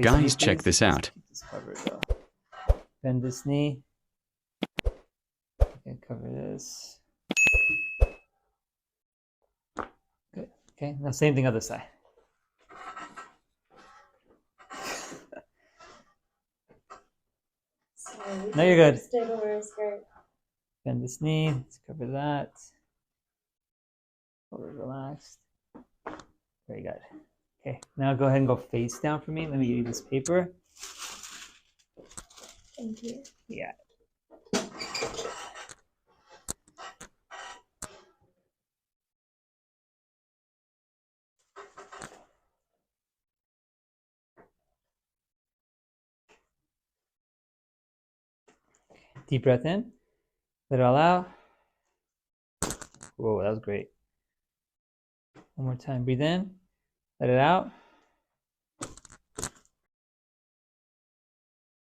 Guys, check this out. Keep this covered though. Bend this knee. Okay, cover this. Good. Okay, now same thing other side. No, you're good. Stick over his skirt. Bend this knee. Let's cover that. Over relaxed. Very good. Okay, now go ahead and go face down for me. Let me give you this paper. Thank you. Yeah. Deep breath in. Let it all out. Whoa, that was great. One more time. Breathe in. Let it out.